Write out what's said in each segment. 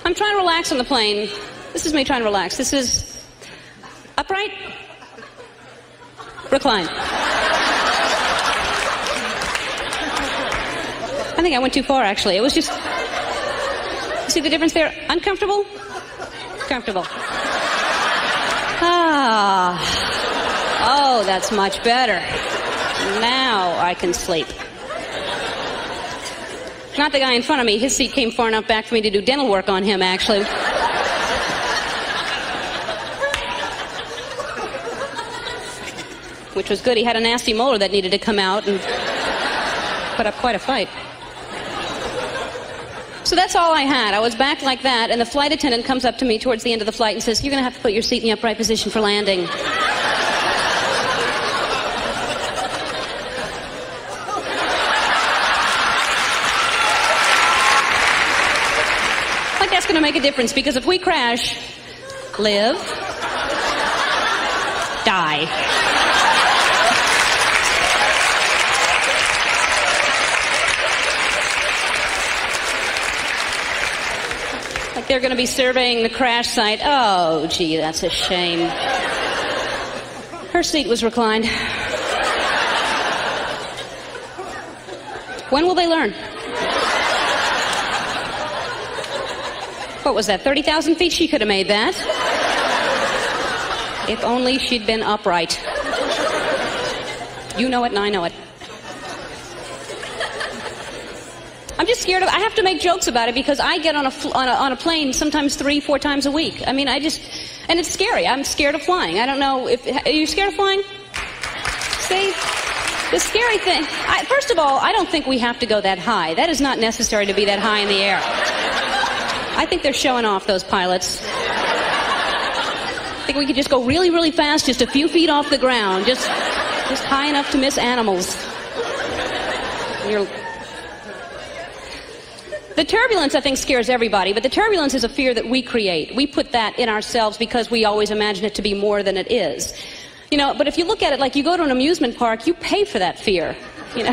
I'm trying to relax on the plane. This is me trying to relax. This is upright, recline. I think I went too far, actually. It was just... See the difference there? Uncomfortable? Comfortable. Ah. Oh, that's much better. Now I can sleep. Not the guy in front of me. His seat came far enough back for me to do dental work on him, actually. Which was good. He had a nasty molar that needed to come out and put up quite a fight. So that's all I had. I was back like that, and the flight attendant comes up to me towards the end of the flight and says, "You're going to have to put your seat in the upright position for landing." Like that's going to make a difference, because if we crash, live, die. Like they're going to be surveying the crash site. Oh, gee, that's a shame. Her seat was reclined. When will they learn? What was that, 30,000 feet? She could have made that. If only she'd been upright. You know it and I know it. I'm just scared of... I have to make jokes about it because I get on a plane sometimes 3-4 times a week. I mean, and it's scary. I'm scared of flying. I don't know if... Are you scared of flying? See? The scary thing... First of all, I don't think we have to go that high. That is not necessary to be that high in the air. I think they're showing off, those pilots. I think we could just go really, really fast, just a few feet off the ground. Just high enough to miss animals. The turbulence, I think, scares everybody, but the turbulence is a fear that we create. We put that in ourselves because we always imagine it to be more than it is. You know, but if you look at it like you go to an amusement park, you pay for that fear. You know,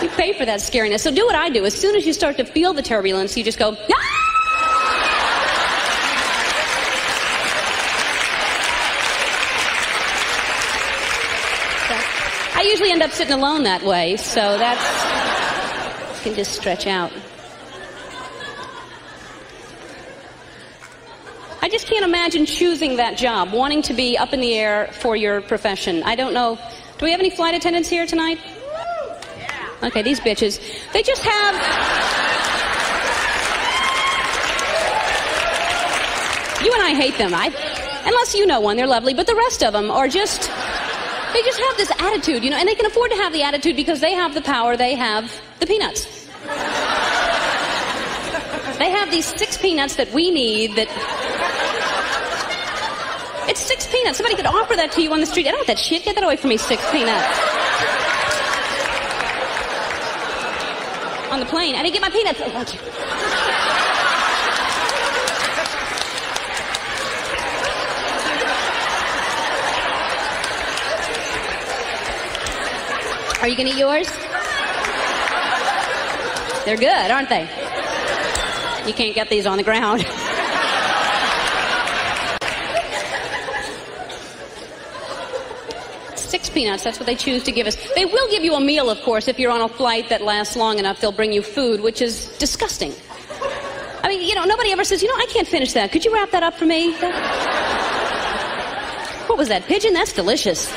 you pay for that scariness. So do what I do. As soon as you start to feel the turbulence, you just go, ah! I usually end up sitting alone that way, so that's... You can just stretch out. I just can't imagine choosing that job, wanting to be up in the air for your profession. I don't know. Do we have any flight attendants here tonight? Yeah. Okay, these bitches. They just have... You and I hate them. Unless you know one, they're lovely, but the rest of them are just... They just have this attitude, you know, and they can afford to have the attitude because they have the power, they have the peanuts. They have these 6 peanuts that we need that... It's 6 peanuts. Somebody could offer that to you on the street. I don't want that shit. Get that away from me, 6 peanuts. On the plane. I didn't get my peanuts. Oh, thank you. Are you going to eat yours? They're good, aren't they? You can't get these on the ground. Six peanuts, that's what they choose to give us. They will give you a meal, of course, if you're on a flight that lasts long enough. They'll bring you food, which is disgusting. I mean, you know, nobody ever says, you know, I can't finish that. Could you wrap that up for me? What was that, pigeon? That's delicious.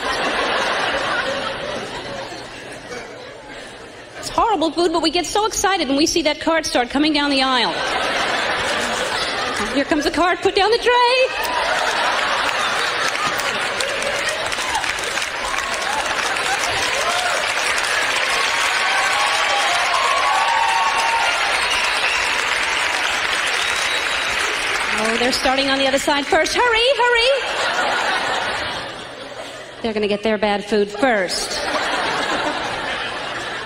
Horrible food, but we get so excited when we see that cart start coming down the aisle. Here comes the cart, put down the tray. Oh, they're starting on the other side first. Hurry, hurry. They're going to get their bad food first.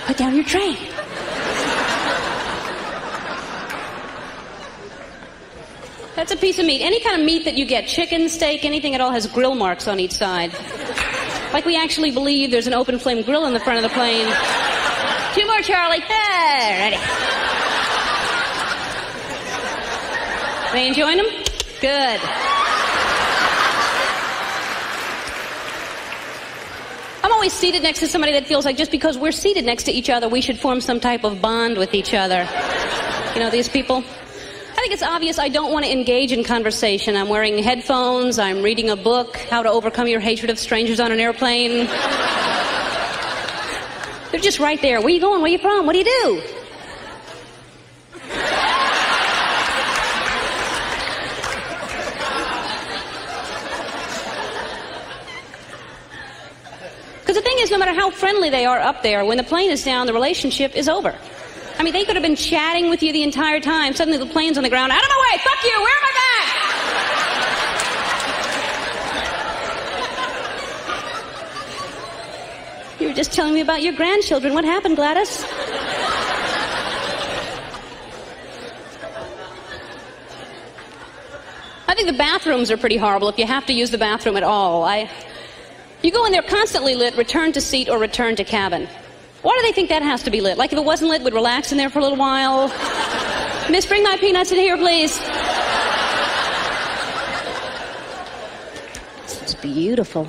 Put down your tray. That's a piece of meat. Any kind of meat that you get, chicken, steak, anything at all, has grill marks on each side. Like we actually believe there's an open flame grill in the front of the plane. 2 more, Charlie. Hey, ready. They enjoying them? Good. I'm always seated next to somebody that feels like just because we're seated next to each other, we should form some type of bond with each other. You know, these people. I think it's obvious I don't want to engage in conversation. I'm wearing headphones. I'm reading a book, How to Overcome Your Hatred of Strangers on an Airplane. They're just right there. Where you going? Where you from? What do you do? Because the thing is, no matter how friendly they are up there, when the plane is down, the relationship is over. I mean, they could have been chatting with you the entire time. Suddenly the plane's on the ground. Out of my way! Fuck you! Where am I back? You were just telling me about your grandchildren. What happened, Gladys? I think the bathrooms are pretty horrible if you have to use the bathroom at all. You go in there constantly lit, return to seat or return to cabin. Why do they think that has to be lit? Like if it wasn't lit, we'd relax in there for a little while. Miss, bring my peanuts in here, please. This is beautiful.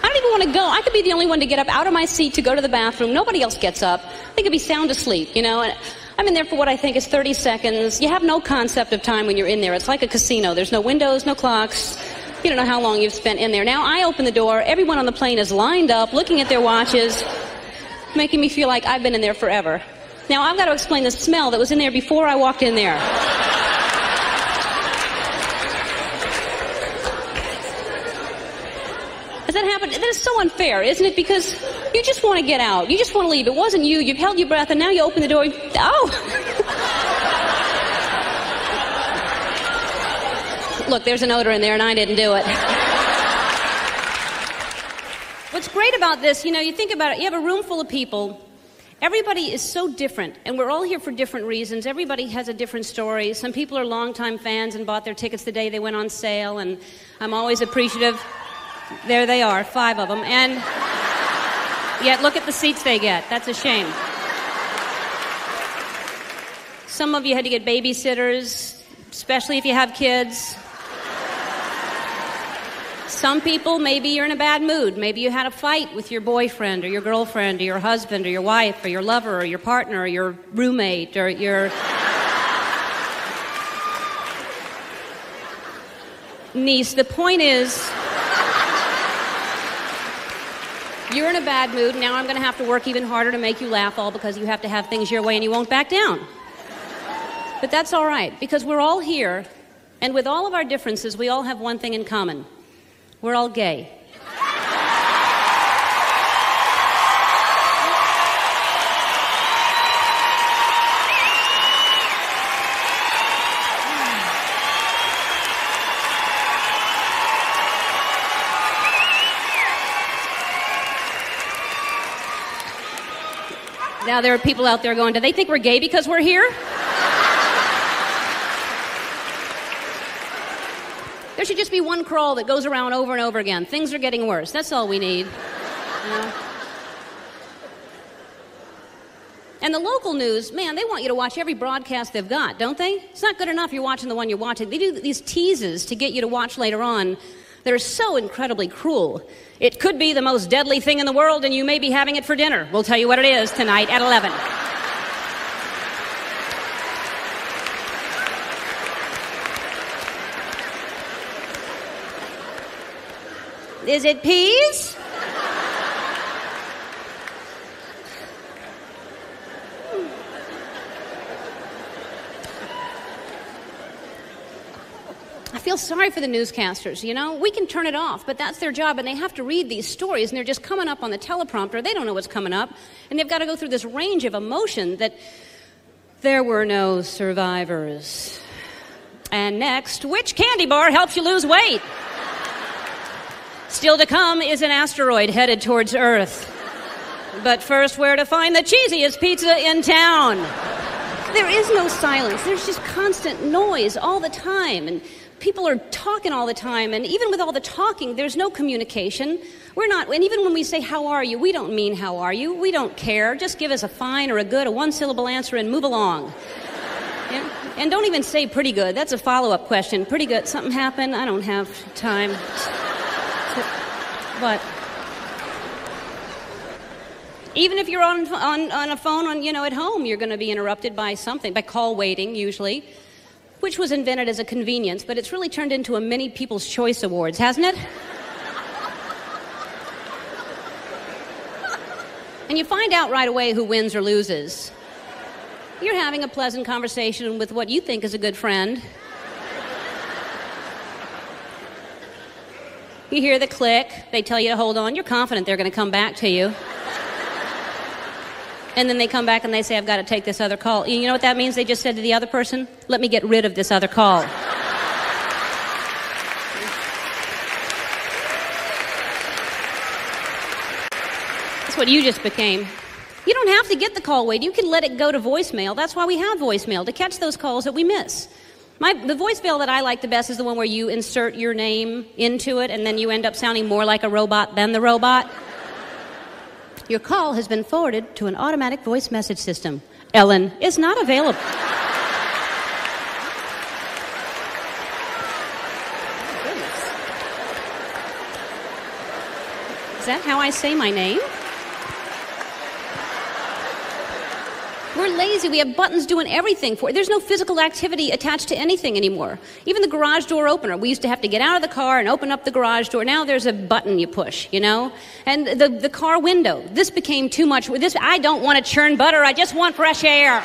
I don't even want to go. I could be the only one to get up out of my seat to go to the bathroom. Nobody else gets up. They could be sound asleep, you know. And I'm in there for what I think is 30 seconds. You have no concept of time when you're in there. It's like a casino. There's no windows, no clocks. You don't know how long you've spent in there. Now, I open the door. Everyone on the plane is lined up, looking at their watches, making me feel like I've been in there forever. Now, I've got to explain the smell that was in there before I walked in there. Has that happened? That is so unfair, isn't it? Because you just want to get out. You just want to leave. It wasn't you. You've held your breath, and now you open the door. Look, there's an odor in there, and I didn't do it. What's great about this, you know, you think about it, you have a room full of people. Everybody is so different, and we're all here for different reasons. Everybody has a different story. Some people are longtime fans and bought their tickets the day they went on sale, and I'm always appreciative. There they are, 5 of them. And yet, look at the seats they get. That's a shame. Some of you had to get babysitters, especially if you have kids. Some people, maybe you're in a bad mood. Maybe you had a fight with your boyfriend or your girlfriend or your husband or your wife or your lover or your partner or your roommate or your niece. The point is, you're in a bad mood. Now I'm going to have to work even harder to make you laugh, all because you have to have things your way and you won't back down. But that's all right, because we're all here, and with all of our differences, we all have one thing in common. We're all gay. Now there are people out there going, do they think we're gay because we're here? There should just be one crawl that goes around over and over again. Things are getting worse. That's all we need. You know? And the local news, man, they want you to watch every broadcast they've got, don't they? It's not good enough you're watching the one you're watching. They do these teases to get you to watch later on that are so incredibly cruel. It could be the most deadly thing in the world, and you may be having it for dinner. We'll tell you what it is tonight at 11. Is it peas? I feel sorry for the newscasters, you know? We can turn it off, but that's their job, and they have to read these stories, and they're just coming up on the teleprompter. They don't know what's coming up, and they've got to go through this range of emotion that there were no survivors. And next, which candy bar helps you lose weight? Still to come is an asteroid headed towards Earth. But first, where to find the cheesiest pizza in town? There is no silence. There's just constant noise all the time. And people are talking all the time, and even with all the talking, there's no communication. We're not, and even when we say, how are you, we don't mean how are you. We don't care. Just give us a fine or a good, a one-syllable answer, and move along. Yeah? And don't even say pretty good. That's a follow-up question. Pretty good. Something happened? I don't have time. But even if you're on a phone, at home, you're going to be interrupted by something, by call waiting, usually, which was invented as a convenience, but it's really turned into a mini People's Choice Awards, hasn't it? And you find out right away who wins or loses. You're having a pleasant conversation with what you think is a good friend. You hear the click. They tell you to hold on. You're confident they're going to come back to you. And then they come back and they say, I've got to take this other call. You know what that means? They just said to the other person, let me get rid of this other call. That's what you just became. You don't have to get the call wait. You can let it go to voicemail. That's why we have voicemail, to catch those calls that we miss. The voicemail that I like the best is the one where you insert your name into it and then you end up sounding more like a robot than the robot. Your call has been forwarded to an automatic voice message system. Ellen is not available. Is that how I say my name? We're lazy. We have buttons doing everything for it. There's no physical activity attached to anything anymore. Even the garage door opener. We used to have to get out of the car and open up the garage door. Now there's a button you push, And the car window. This became too much. I don't want to churn butter. I just want fresh air.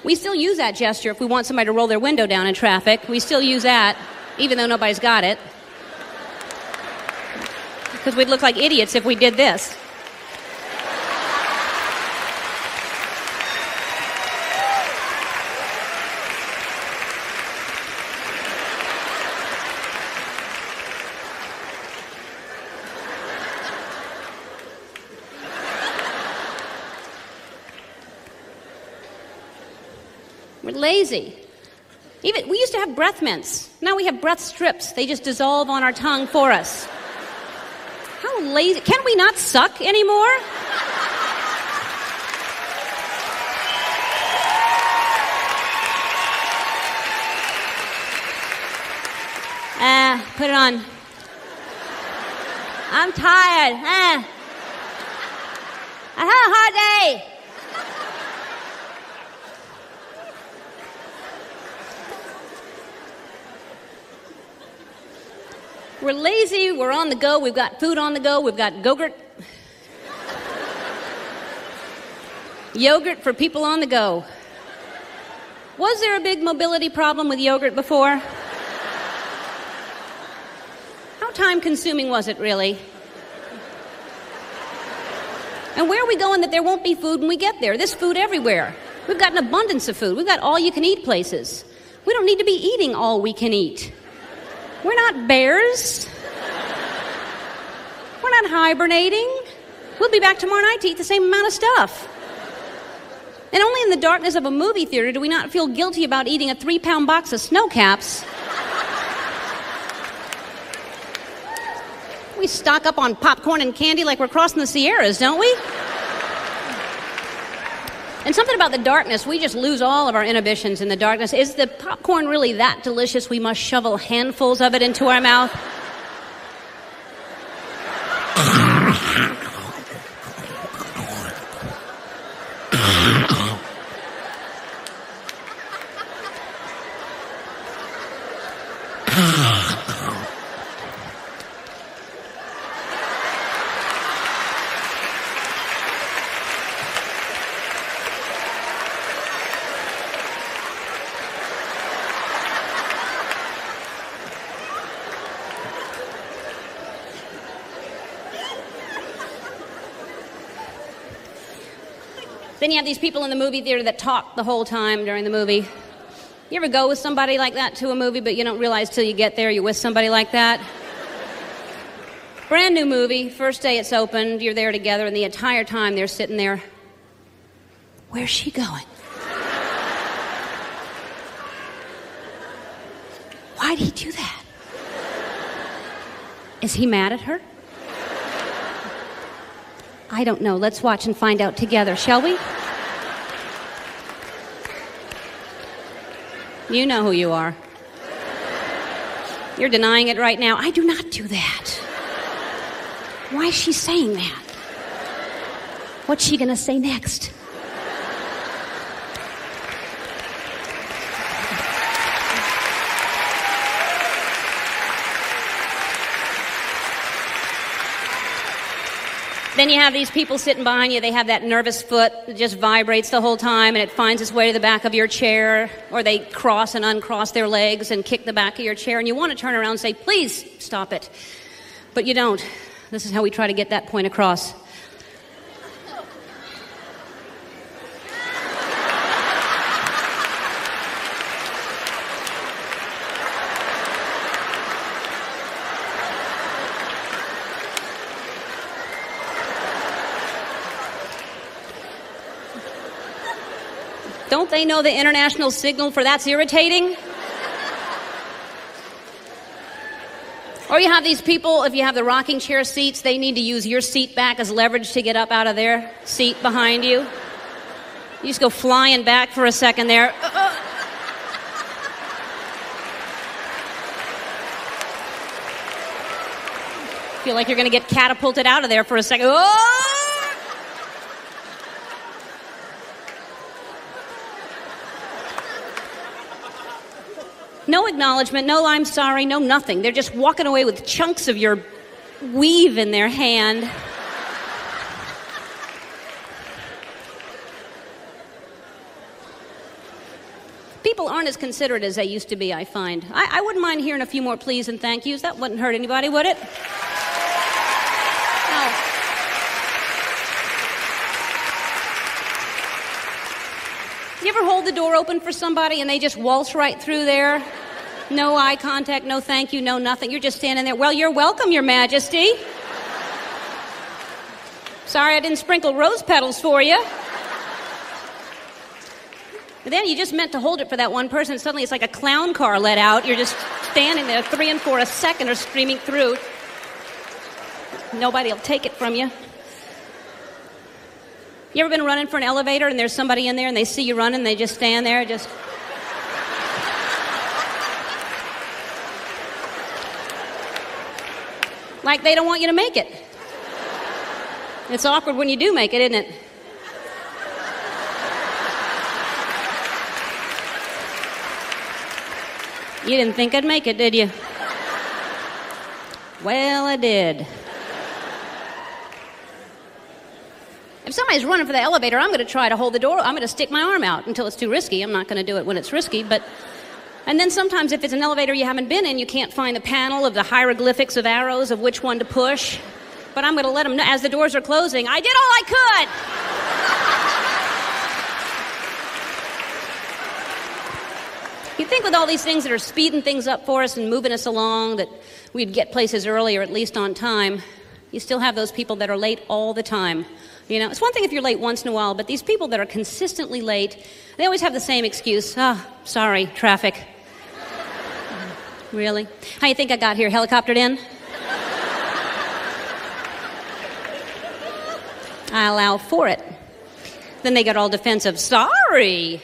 We still use that gesture if we want somebody to roll their window down in traffic. We still use that, even though nobody's got it. Because we'd look like idiots if we did this. We're lazy. We used to have breath mints. Now we have breath strips. They just dissolve on our tongue for us. How lazy. Can we not suck anymore? Put it on. I'm tired. I had a hard day. We're lazy, we're on the go, we've got food on the go, we've got Go-Gurt. Yogurt for people on the go. Was there a big mobility problem with yogurt before? How time-consuming was it, really? And where are we going that there won't be food when we get there? There's food everywhere. We've got an abundance of food. We've got all-you-can-eat places. We don't need to be eating all we can eat. We're not bears. We're not hibernating. We'll be back tomorrow night to eat the same amount of stuff. And only in the darkness of a movie theater do we not feel guilty about eating a 3-pound box of snow caps. We stock up on popcorn and candy like we're crossing the Sierras, don't we? And something about the darkness, we just lose all of our inhibitions in the darkness. Is the popcorn really that delicious we must shovel handfuls of it into our mouth? Then you have these people in the movie theater that talk the whole time during the movie. You ever go with somebody like that to a movie, but you don't realize till you get there you're with somebody like that? Brand new movie, first day it's opened, you're there together, and the entire time they're sitting there. Where's she going? Why'd he do that? Is he mad at her? I don't know. Let's watch and find out together, shall we? You know who you are. You're denying it right now. I do not do that. Why is she saying that? What's she going to say next? Then you have these people sitting behind you. They have that nervous foot that just vibrates the whole time, and it finds its way to the back of your chair, or they cross and uncross their legs and kick the back of your chair, and you want to turn around and say, please stop it. But you don't. This is how we try to get that point across. Don't they know the international signal for that's irritating? Or you have these people, if you have the rocking chair seats, they need to use your seat back as leverage to get up out of their seat behind you. You just go flying back for a second there. Feel like you're going to get catapulted out of there for a second. Oh! No acknowledgement, no I'm sorry, no nothing. They're just walking away with chunks of your weave in their hand. People aren't as considerate as they used to be, I find. I wouldn't mind hearing a few more please and thank yous. That wouldn't hurt anybody, would it? No. You ever hold the door open for somebody and they just waltz right through there? No eye contact, no thank you, no nothing. You're just standing there. Well, you're welcome, Your Majesty. Sorry I didn't sprinkle rose petals for you. But then you just meant to hold it for that one person. Suddenly it's like a clown car let out. You're just standing there, 3 and 4 a second are streaming through. Nobody will take it from you. You ever been running for an elevator and there's somebody in there and they see you running and they just stand there, just... like they don't want you to make it. It's awkward when you do make it, isn't it? You didn't think I'd make it, did you? Well, I did. If somebody's running for the elevator, I'm going to try to hold the door. I'm going to stick my arm out until it's too risky. I'm not going to do it when it's risky, but... And then sometimes if it's an elevator you haven't been in, you can't find the panel of the hieroglyphics of arrows of which one to push. But I'm going to let them know, as the doors are closing, I did all I could! You'd think with all these things that are speeding things up for us and moving us along that we'd get places early or at least on time. You still have those people that are late all the time. You know, it's one thing if you're late once in a while, but these people that are consistently late, they always have the same excuse. Sorry, traffic. Really? How you think I got here? Helicoptered in? I allow for it. Then they get all defensive. Sorry.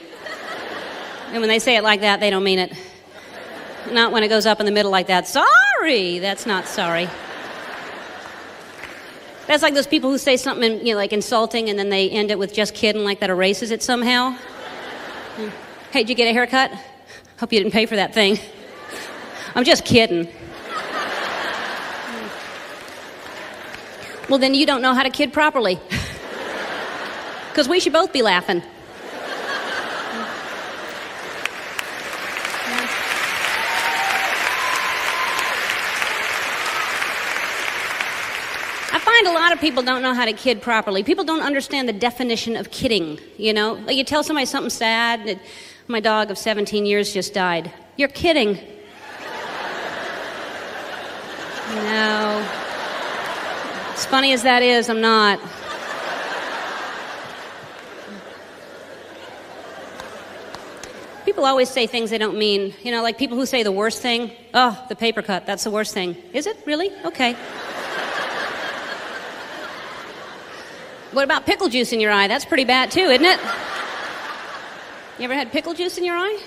And when they say it like that, they don't mean it. Not when it goes up in the middle like that. Sorry. That's not sorry. That's like those people who say something, you know, like insulting, and then they end it with just kidding, like that erases it somehow. Hey, did you get a haircut? Hope you didn't pay for that thing. I'm just kidding. Well, then you don't know how to kid properly. Because we should both be laughing. I find a lot of people don't know how to kid properly. People don't understand the definition of kidding, you know? Like you tell somebody something sad, that my dog of 17 years just died. You're kidding. No. As funny as that is, I'm not. People always say things they don't mean. You know, like people who say the worst thing. Oh, the paper cut, that's the worst thing. Is it? Really? Okay. What about pickle juice in your eye? That's pretty bad too, isn't it? You ever had pickle juice in your eye?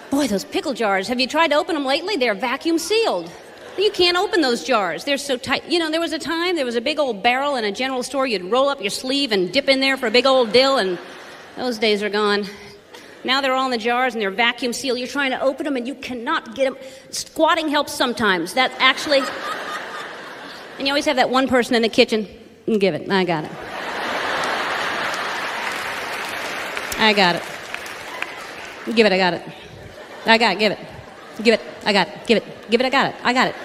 Boy, those pickle jars. Have you tried to open them lately? They're vacuum sealed. You can't open those jars. They're so tight. You know, there was a big old barrel in a general store. You'd roll up your sleeve and dip in there for a big old dill, and those days are gone. Now they're all in the jars, and they're vacuum sealed. You're trying to open them, and you cannot get them. Squatting helps sometimes. That actually... And you always have that one person in the kitchen. Give it. I got it. I got it. Give it. I got it. I got it. Give it. Give it. I got it. Give it. Give it. I got it. I got it.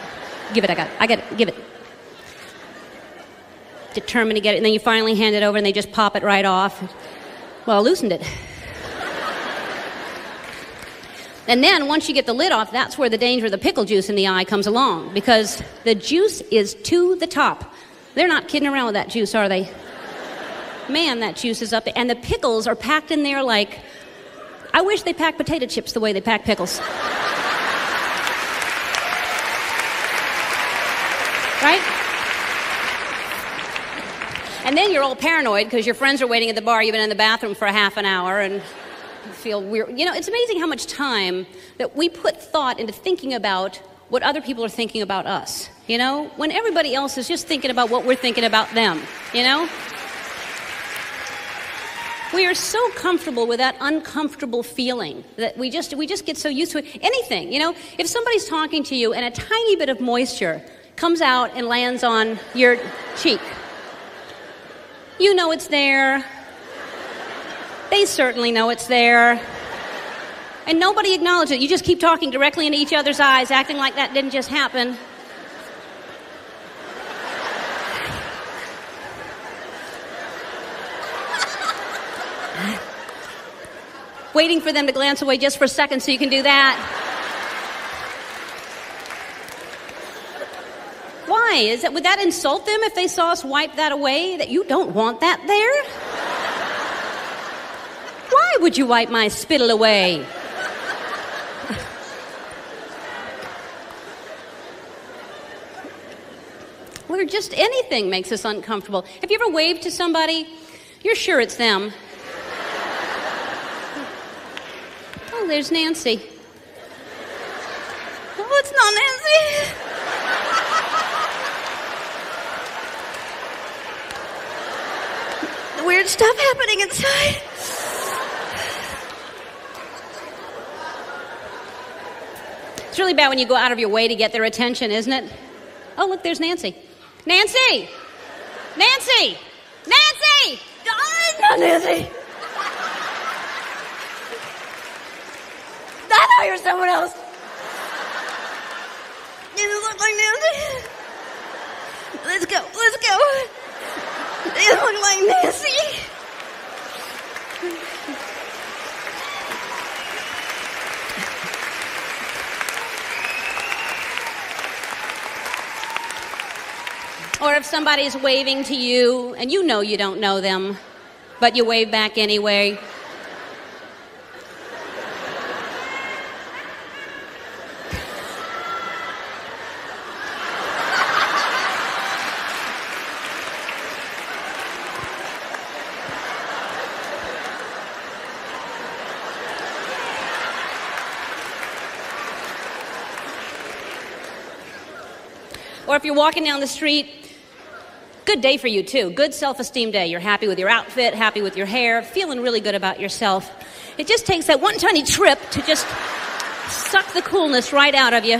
Give it. I got it. I got it. Give it. Determined to get it. And then you finally hand it over and they just pop it right off. Well, I loosened it. And then once you get the lid off, that's where the danger of the pickle juice in the eye comes along, because the juice is to the top. They're not kidding around with that juice, are they? Man, that juice is up there. And the pickles are packed in there like... I wish they packed potato chips the way they pack pickles. Right? And then you're all paranoid because your friends are waiting at the bar. You've been in the bathroom for a half an hour and... feel weird. You know, it's amazing how much time that we put thought into thinking about what other people are thinking about us, you know, when everybody else is just thinking about what we're thinking about them, you know? We are so comfortable with that uncomfortable feeling that we just get so used to it. Anything, you know, if somebody's talking to you and a tiny bit of moisture comes out and lands on your cheek, you know it's there. They certainly know it's there. And nobody acknowledges it. You just keep talking directly into each other's eyes, acting like that didn't just happen. Waiting for them to glance away just for a second so you can do that. Why? Would that insult them if they saw us wipe that away? That you don't want that there? Why would you wipe my spittle away? Or just anything makes us uncomfortable. Have you ever waved to somebody? You're sure it's them. Oh, there's Nancy. Oh, it's not Nancy. Weird stuff happening inside. It's really bad when you go out of your way to get their attention, isn't it? Oh, look, there's Nancy. Nancy! Nancy! Nancy! Oh, it's not Nancy. I thought you were someone else. You just look like Nancy. Let's go. Let's go. You look like Nancy. Or if somebody's waving to you and you know you don't know them, but you wave back anyway. Or if you're walking down the street, good day for you too. Good self-esteem day. You're happy with your outfit, happy with your hair, feeling really good about yourself. It just takes that one tiny trip to just suck the coolness right out of you.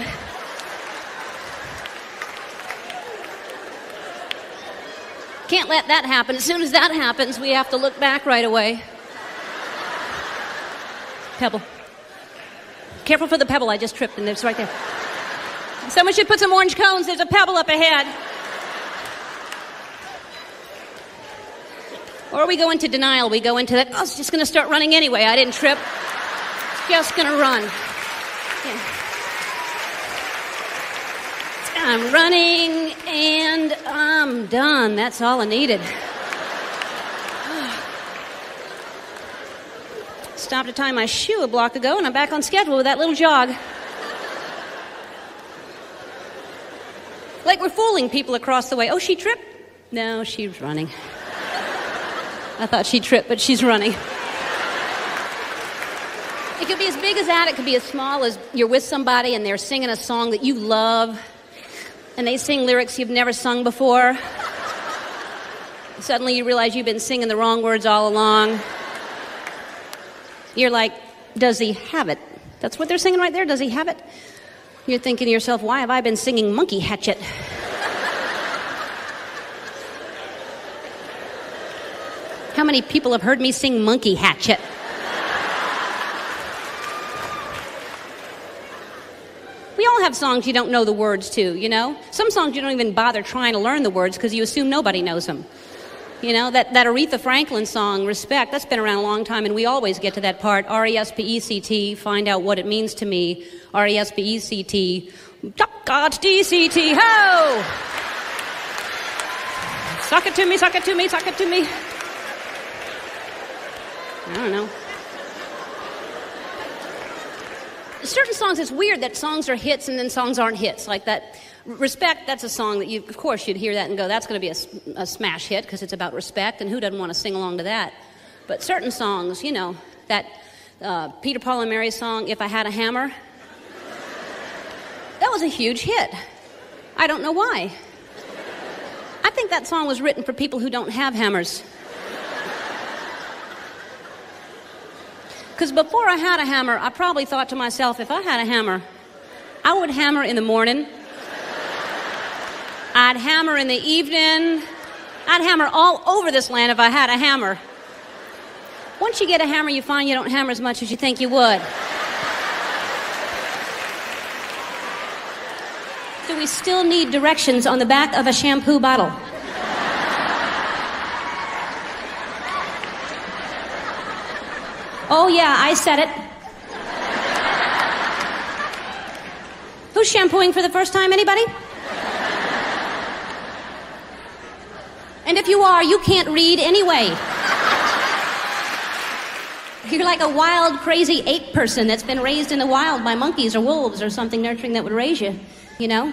Can't let that happen. As soon as that happens, we have to look back right away. Pebble. Careful for the pebble. I just tripped and it's right there. Someone should put some orange cones. There's a pebble up ahead. Or we go into denial. We go into that, oh, it's just going to start running anyway. I didn't trip. It's just going to run. Yeah. I'm running, and I'm done. That's all I needed. Stopped to tie my shoe a block ago, and I'm back on schedule with that little jog. Like we're fooling people across the way. Oh, she tripped? No, she was running. I thought she tripped, but she's running. It could be as big as that. It could be as small as you're with somebody and they're singing a song that you love, and they sing lyrics you've never sung before. Suddenly you realize you've been singing the wrong words all along. You're like, does he have it? That's what they're singing right there. Does he have it? You're thinking to yourself, why have I been singing Monkey Hatchet? How many people have heard me sing Monkey Hatchet? We all have songs you don't know the words to, you know? Some songs you don't even bother trying to learn the words because you assume nobody knows them. You know, that Aretha Franklin song, Respect, that's been around a long time, and we always get to that part, R-E-S-P-E-C-T, find out what it means to me, R-E-S-P-E-C-T, God, D-C-T, ho! Suck it to me, suck it to me, suck it to me. I don't know. Certain songs, it's weird that songs are hits and then songs aren't hits, like that. Respect, that's a song that you, of course, you'd hear that and go, that's going to be a smash hit because it's about respect, and who doesn't want to sing along to that? But certain songs, you know, that Peter, Paul, and Mary song, If I Had a Hammer, that was a huge hit. I don't know why. I think that song was written for people who don't have hammers. Because before I had a hammer, I probably thought to myself, if I had a hammer, I would hammer in the morning. I'd hammer in the evening. I'd hammer all over this land if I had a hammer. Once you get a hammer, you find you don't hammer as much as you think you would. Do we still need directions on the back of a shampoo bottle? Oh, yeah, I said it. Who's shampooing for the first time? Anybody? And if you are, you can't read anyway. You're like a wild, crazy ape person that's been raised in the wild by monkeys or wolves or something nurturing that would raise you, you know?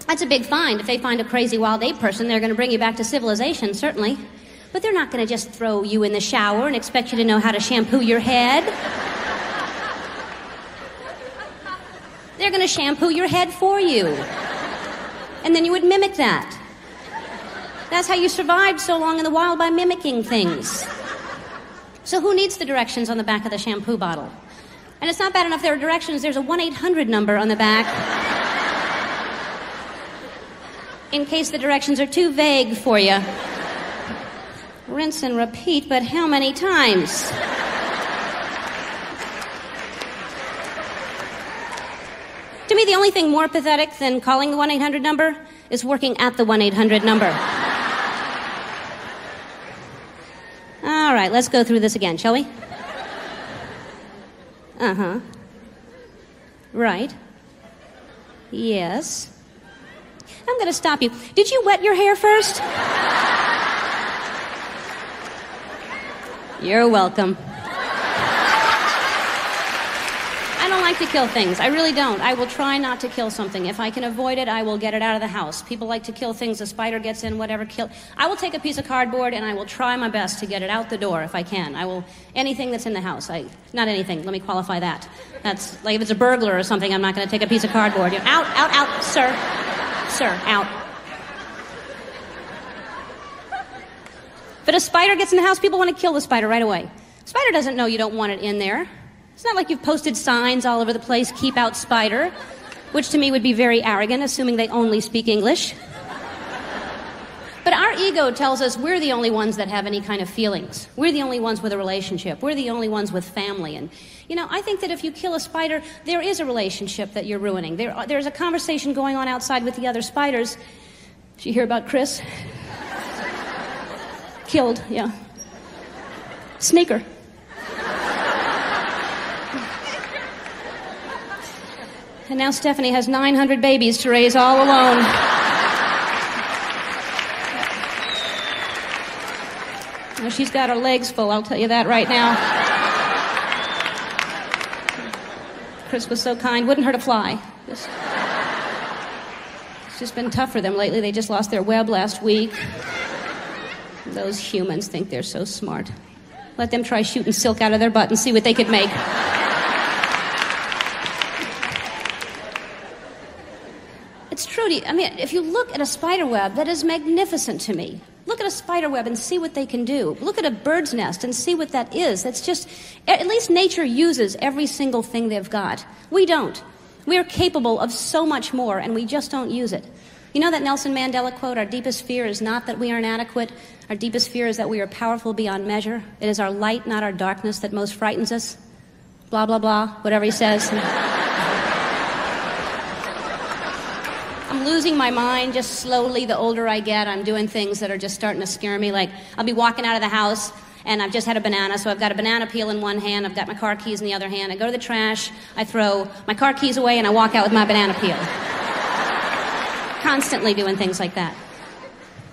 That's a big find. If they find a crazy wild ape person, they're going to bring you back to civilization, certainly. But they're not going to just throw you in the shower and expect you to know how to shampoo your head. They're going to shampoo your head for you. And then you would mimic that. That's how you survived so long in the wild, by mimicking things. So who needs the directions on the back of the shampoo bottle? And it's not bad enough there are directions. There's a 1-800 number on the back. In case the directions are too vague for you. Rinse and repeat, but how many times? To me, the only thing more pathetic than calling the 1-800 number is working at the 1-800 number. All right, let's go through this again, shall we? Uh-huh. Right. Yes. I'm going to stop you. Did you wet your hair first? You're welcome. I don't like to kill things. I really don't. I will try not to kill something. If I can avoid it, I will get it out of the house. People like to kill things. A spider gets in, whatever. I will take a piece of cardboard and I will try my best to get it out the door if I can. I will, anything that's in the house. Not anything. Let me qualify that. That's like if it's a burglar or something, I'm not going to take a piece of cardboard. Out, out, out, sir. Sir, out. But a spider gets in the house, people want to kill the spider right away. Spider doesn't know you don't want it in there. It's not like you've posted signs all over the place, keep out spider, which to me would be very arrogant, assuming they only speak English. But our ego tells us we're the only ones that have any kind of feelings. We're the only ones with a relationship. We're the only ones with family. And, you know, I think that if you kill a spider, there is a relationship that you're ruining. There's a conversation going on outside with the other spiders. Did you hear about Chris? Killed, yeah. Sneaker. And now Stephanie has 900 babies to raise all alone. Well, she's got her legs full, I'll tell you that right now. Chris was so kind, wouldn't hurt a fly. It's just been tough for them lately. They just lost their web last week. Those humans think they're so smart. Let them try shooting silk out of their butt and see what they could make. It's true. I mean, if you look at a spider web, that is magnificent to me. Look at a spider web and see what they can do. Look at a bird's nest and see what that is. That's just, at least nature uses every single thing they've got. We don't. We are capable of so much more, and we just don't use it. You know that Nelson Mandela quote, our deepest fear is not that we are inadequate. Our deepest fear is that we are powerful beyond measure. It is our light, not our darkness, that most frightens us. Blah, blah, blah, whatever he says. I'm losing my mind just slowly. The older I get, I'm doing things that are just starting to scare me. Like, I'll be walking out of the house, and I've just had a banana, so I've got a banana peel in one hand, I've got my car keys in the other hand. I go to the trash, I throw my car keys away, and I walk out with my banana peel. Constantly doing things like that.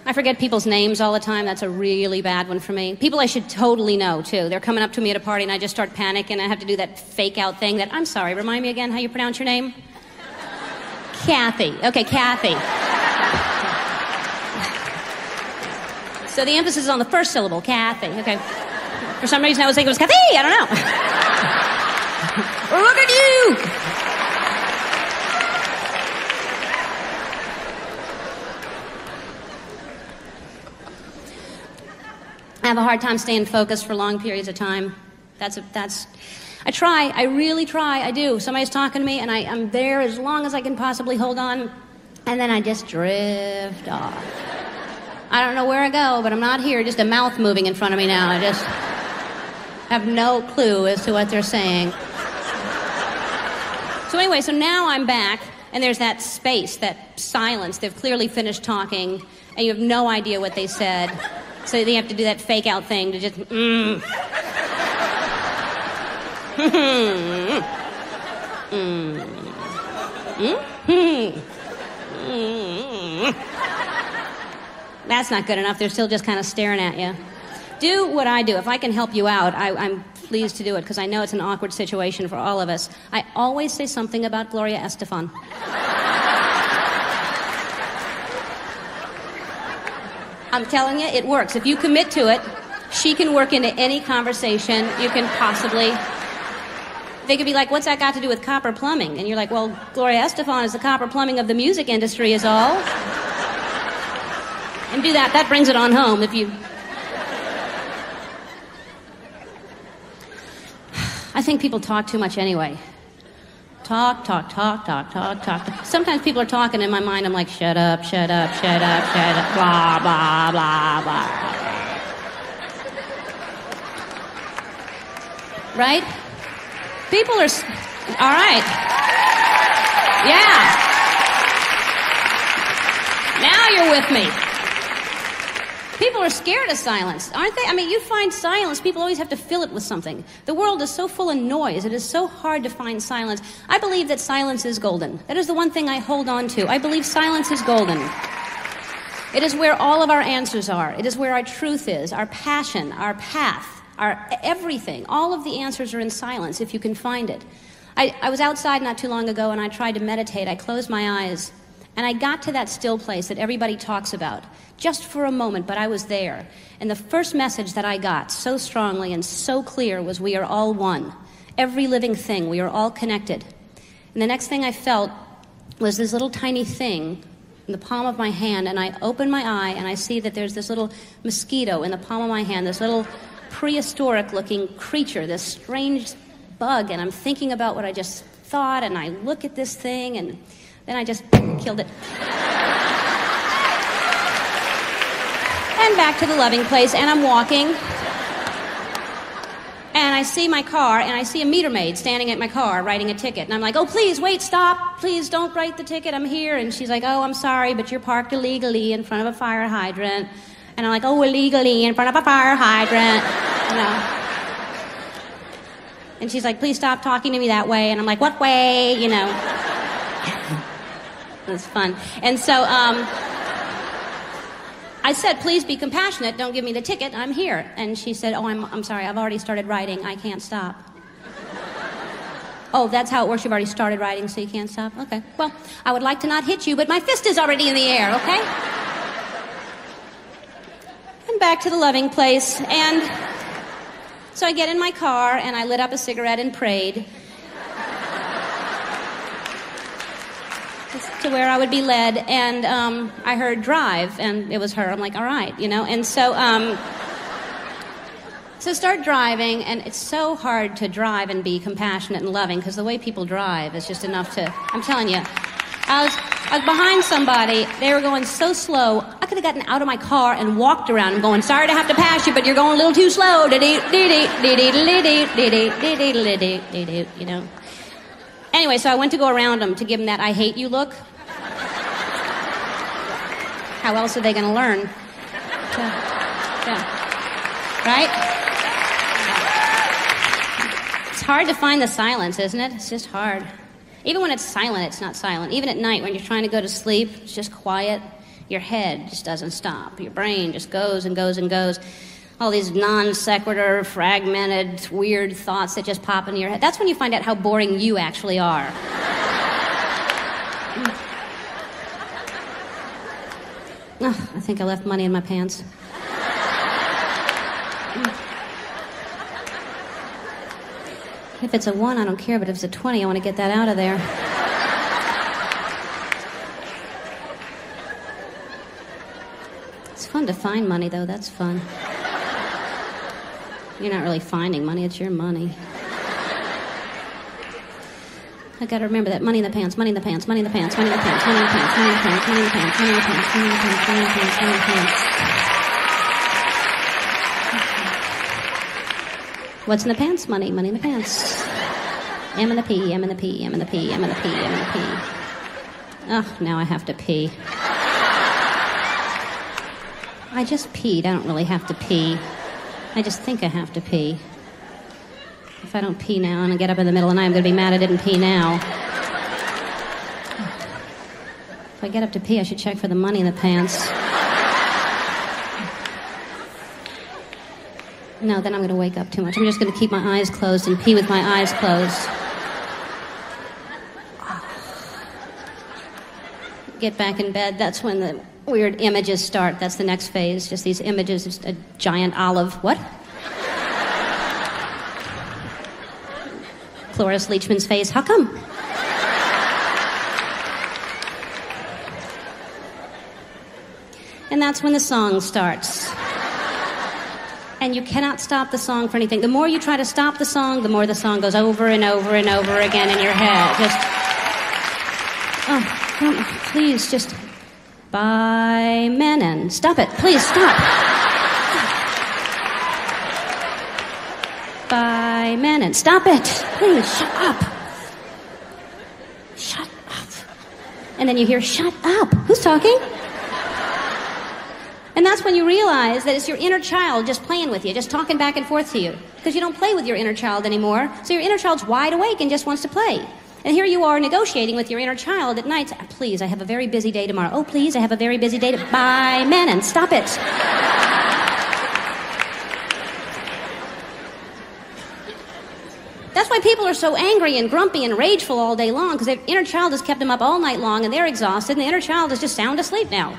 I forget people's names all the time. That's a really bad one for me. People I should totally know, too. They're coming up to me at a party, and I just start panicking. I have to do that fake-out thing that, I'm sorry, remind me again how you pronounce your name? Kathy. Okay, Kathy. So the emphasis is on the first syllable, Kathy. Okay. For some reason I was thinking it was Kathy. I don't know. Look at you! I have a hard time staying focused for long periods of time. I try, I really try, I do. Somebody's talking to me, and I'm there as long as I can possibly hold on, and then I just drift off. I don't know where I go, but I'm not here, just a mouth moving in front of me now. I just have no clue as to what they're saying. So anyway, so now I'm back, and there's that space, that silence. They've clearly finished talking, and you have no idea what they said. So you have to do that fake-out thing to just, That's not good enough. They're still just kind of staring at you. Do what I do. If I can help you out, I'm pleased to do it, because I know it's an awkward situation for all of us. I always say something about Gloria Estefan. I'm telling you, it works. If you commit to it, she can work into any conversation you can possibly. They could be like, what's that got to do with copper plumbing? And you're like, well, Gloria Estefan is the copper plumbing of the music industry is all. And do that. That brings it on home if you... I think people talk too much anyway. Talk. Sometimes people are talking in my mind. I'm like, shut up, blah, blah, blah, blah. Right? People are... All right. Yeah. Now you're with me. People are scared of silence, aren't they? I mean, you find silence, people always have to fill it with something. The world is so full of noise. It is so hard to find silence. I believe that silence is golden. That is the one thing I hold on to. I believe silence is golden. It is where all of our answers are. It is where our truth is, our passion, our path, our everything. All of the answers are in silence, if you can find it. I was outside not too long ago, and I tried to meditate. I closed my eyes, and I got to that still place that everybody talks about. Just for a moment, but I was there. And the first message that I got so strongly and so clear was, we are all one. Every living thing, we are all connected. And the next thing I felt was this little tiny thing in the palm of my hand, and I open my eye and I see that there's this little mosquito in the palm of my hand, this little prehistoric looking creature, this strange bug, and I'm thinking about what I just thought, and I look at this thing, and then I just killed it. And back to the loving place, and I'm walking, and I see my car, and I see a meter maid standing at my car writing a ticket, and I'm like, oh, please, wait, stop, please don't write the ticket, I'm here. And she's like, oh, I'm sorry, but you're parked illegally in front of a fire hydrant. And I'm like, oh, illegally in front of a fire hydrant, you know. And she's like, please stop talking to me that way. And I'm like, what way, you know. It was fun. And so I said, please be compassionate. Don't give me the ticket. I'm here. And she said, oh, I'm sorry. I've already started writing. I can't stop. Oh, that's how it works. You've already started writing, so you can't stop? Okay. Well, I would like to not hit you, but my fist is already in the air, okay? And back to the loving place. And so I get in my car, and I lit up a cigarette and prayed to where I would be led. And I heard drive, and it was her. I'm like, all right, you know? And so... So start driving, and it's so hard to drive and be compassionate and loving, because the way people drive is just enough to... I'm telling you, I was behind somebody. They were going so slow, I could have gotten out of my car and walked around and going, sorry to have to pass you, but you're going a little too slow. You know. Anyway, so I went to go around them to give them that I hate you look. How else are they going to learn? Right? It's hard to find the silence, isn't it? It's just hard. Even when it's silent, it's not silent. Even at night when you're trying to go to sleep, it's just quiet. Your head just doesn't stop. Your brain just goes and goes and goes. All these non sequitur, fragmented, weird thoughts that just pop into your head. That's when you find out how boring you actually are. Oh, I think I left money in my pants. If it's a 1, I don't care, but if it's a 20, I want to get that out of there. It's fun to find money, though. That's fun. You're not really finding money, it's your money. I gotta remember that. Money in the pants, money in the pants, money in the pants, money in the pants, money in the pants, money in the pants, money in the pants, money in the pants, money in the pants, money in the pants, money in the pants. What's in the pants? Money, money in the pants. M and the P, M and the P, M and the P, M and the P, M and the P. Oh, now I have to pee. I just peed. I don't really have to pee. I just think I have to pee. If I don't pee now and I get up in the middle of the night, I'm going to be mad I didn't pee now. If I get up to pee, I should check for the money in the pants. No, then I'm going to wake up too much. I'm just going to keep my eyes closed and pee with my eyes closed. Get back in bed. That's when the weird images start. That's the next phase. Just these images, just a giant olive. What? Cloris Leachman's face. How come? And that's when the song starts. And you cannot stop the song for anything. The more you try to stop the song, the more the song goes over and over and over again in your head. Just, oh, don't, please, just, by Menon. Stop it, please, stop. By Menon. Stop it, please, shut up. Shut up. And then you hear, shut up. Who's talking? And that's when you realize that it's your inner child just playing with you, just talking back and forth to you. Because you don't play with your inner child anymore, so your inner child's wide awake and just wants to play. And here you are negotiating with your inner child at night. Please, I have a very busy day tomorrow. Oh, please, I have a very busy day. Bye, Menon, stop it. That's why people are so angry and grumpy and rageful all day long, because their inner child has kept them up all night long and they're exhausted, and the inner child is just sound asleep now.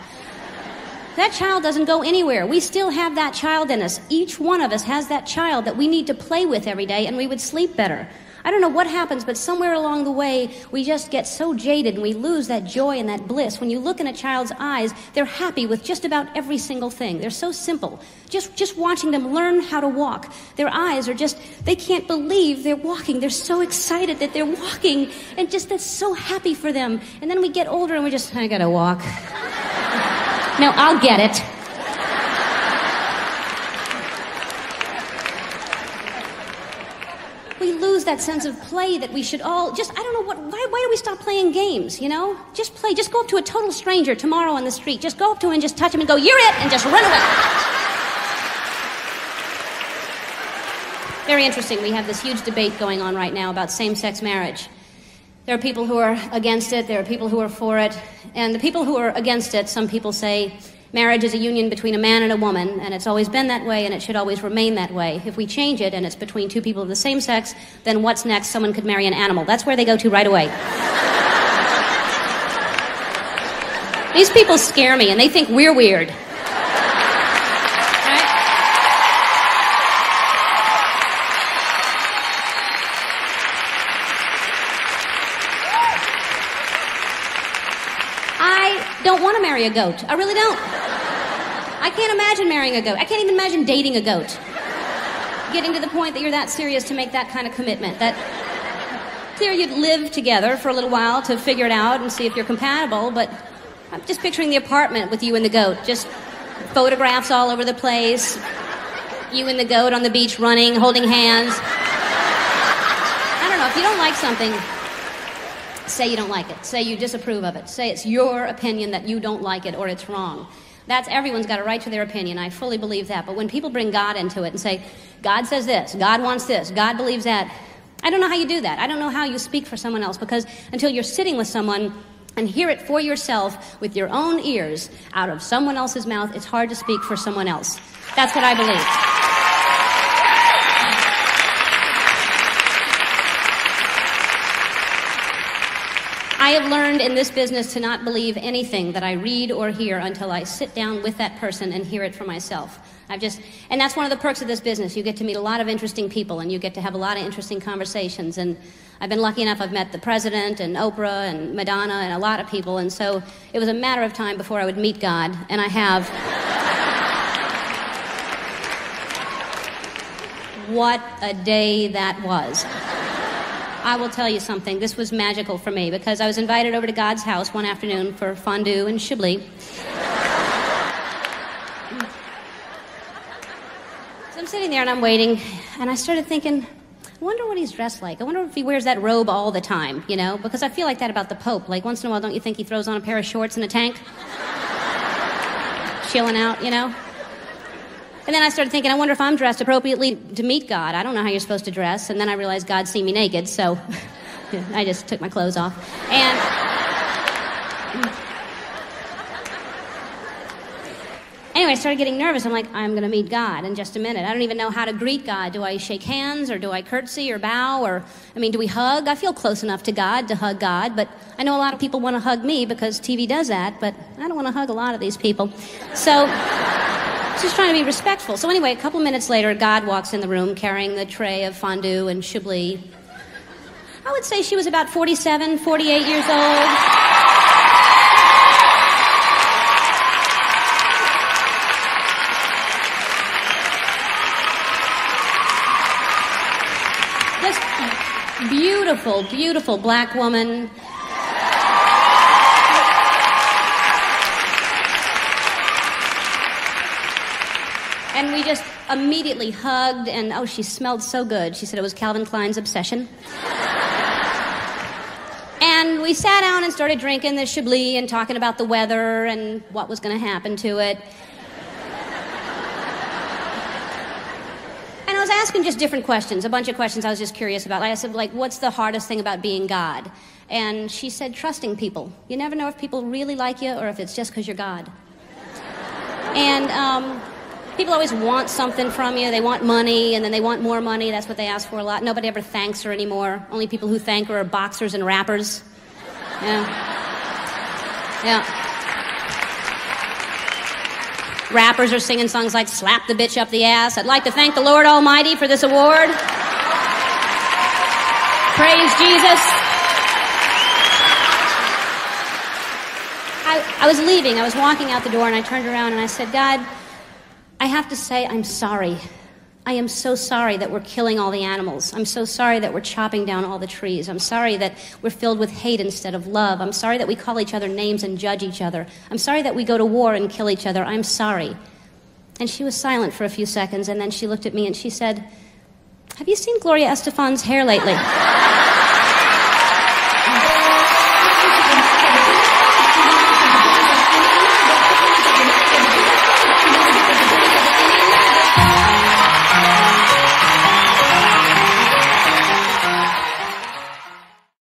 That child doesn't go anywhere. We still have that child in us. Each one of us has that child that we need to play with every day, and we would sleep better. I don't know what happens, but somewhere along the way, we just get so jaded and we lose that joy and that bliss. When you look in a child's eyes, they're happy with just about every single thing. They're so simple. Just watching them learn how to walk. Their eyes are just, they can't believe they're walking. They're so excited that they're walking, and just that's so happy for them. And then we get older and we're just, I gotta walk. No, I'll get it. We lose that sense of play that we should all just, I don't know, why do we stop playing games, you know? Just play. Just go up to a total stranger tomorrow on the street. Just go up to him and just touch him and go, you're it, and just run away. Very interesting. We have this huge debate going on right now about same-sex marriage. There are people who are against it, there are people who are for it, and the people who are against it, some people say marriage is a union between a man and a woman, and it's always been that way, and it should always remain that way. If we change it and it's between two people of the same sex, then what's next? Someone could marry an animal. That's where they go to right away. These people scare me, and they think we're weird. I don't want to marry a goat. I really don't. I can't imagine marrying a goat. I can't even imagine dating a goat. Getting to the point that you're that serious to make that kind of commitment. That clear you'd live together for a little while to figure it out and see if you're compatible, but I'm just picturing the apartment with you and the goat. Just photographs all over the place. You and the goat on the beach running, holding hands. I don't know, if you don't like something, say you don't like it. Say you disapprove of it. Say it's your opinion that you don't like it or it's wrong. Everyone's got a right to their opinion. I fully believe that. But when people bring God into it and say, God says this, God wants this, God believes that, I don't know how you do that. I don't know how you speak for someone else, because until you're sitting with someone and hear it for yourself with your own ears out of someone else's mouth, it's hard to speak for someone else. That's what I believe. I have learned in this business to not believe anything that I read or hear until I sit down with that person and hear it for myself. And that's one of the perks of this business. You get to meet a lot of interesting people, and you get to have a lot of interesting conversations. And I've been lucky enough, I've met the president and Oprah and Madonna and a lot of people, and so it was a matter of time before I would meet God, and I have. What a day that was. I will tell you something. This was magical for me, because I was invited over to God's house one afternoon for fondue and Chablis. So I'm sitting there and I'm waiting, and I started thinking, I wonder what he's dressed like. I wonder if he wears that robe all the time, you know? Because I feel like that about the Pope. Like, once in a while, don't you think he throws on a pair of shorts and a tank? Chilling out, you know? And then I started thinking, I wonder if I'm dressed appropriately to meet God. I don't know how you're supposed to dress. And then I realized God'd see me naked, so I just took my clothes off. And anyway, I started getting nervous. I'm like, I'm going to meet God in just a minute. I don't even know how to greet God. Do I shake hands, or do I curtsy or bow? Or, do we hug? I feel close enough to God to hug God, but I know a lot of people want to hug me because TV does that, but I don't want to hug a lot of these people. So just trying to be respectful. So anyway, a couple minutes later, God walks in the room carrying the tray of fondue and Chablis. I would say she was about 47, 48 years old. Just beautiful, beautiful black woman. And we just immediately hugged, and she smelled so good. She said it was Calvin Klein's Obsession. And we sat down and started drinking the Chablis and talking about the weather and what was going to happen to it. And I was asking just different questions, a bunch of questions I was just curious about. I said, what's the hardest thing about being God? And she said, trusting people. You never know if people really like you or if it's just because you're God. And people always want something from you. They want money, and then they want more money. That's what they ask for a lot. Nobody ever thanks her anymore. Only people who thank her are boxers and rappers. Yeah. Rappers are singing songs like Slap the Bitch Up the Ass. I'd like to thank the Lord Almighty for this award. Praise Jesus. I was leaving. I was walking out the door, and I turned around and I said, God, I have to say I'm sorry. I am so sorry that we're killing all the animals. I'm so sorry that we're chopping down all the trees. I'm sorry that we're filled with hate instead of love. I'm sorry that we call each other names and judge each other. I'm sorry that we go to war and kill each other. I'm sorry. And she was silent for a few seconds, and then she looked at me and she said, have you seen Gloria Estefan's hair lately?